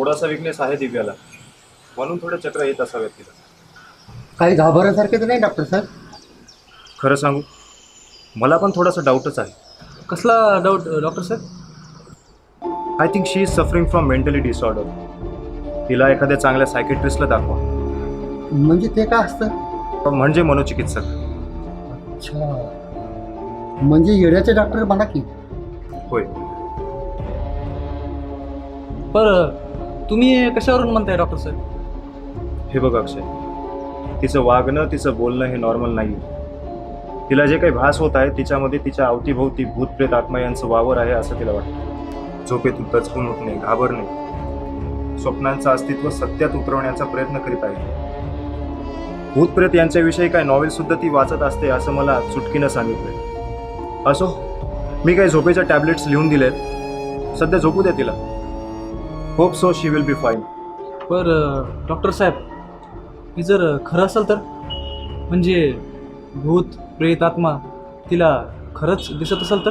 थोडासा विकनेस आहे दिव्याला, म्हणून थोडे चक्र येत असावेत तिला. काही घाबरण्यासारखे तर नाही डॉक्टर साहेब? खरं सांगू, मला पण थोडासा डाऊटच आहे. कसला डाऊट डॉक्टर साहेब? I think she is suffering from mentally disorder. तिला एखाद्या चांगल्या सायकेट्रिस्टला दाखवा. म्हणजे ते काय असतं? म्हणजे मनोचिकित्सक. अच्छा, म्हणजे येड्याचे डॉक्टर म्हणा की. होय. बरं, तुम्ही कशावरून म्हणताय डॉक्टर साहेब? हे बघ अक्षय, तिचं वागणं, तिचं बोलणं हे नॉर्मल नाही. तिला जे काही भास होत आहे तिच्यामध्ये तिच्या अवतीभोवती भूतप्रेत आत्मा यांचं वावर आहे असं तिला वाटतं. झोपेतून दचकून उठणे, घाबरणे, स्वप्नांचं अस्तित्व सत्यात उतरवण्याचा प्रयत्न करीत आहे. भूतप्रेत यांच्याविषयी काय नॉवेल सुद्धा ती वाचत असते असं मला चुटकीनं सांगितलंय. असो, मी काही झोपेच्या टॅबलेट्स लिहून दिलेत, सध्या झोपू द्या तिला. Hope so she will be fine. बरं डॉक्टर साहेब, हे जर खरं असेल तर, म्हणजे भूत प्रेत आत्मा तिला खरंच दिसत असेल तर?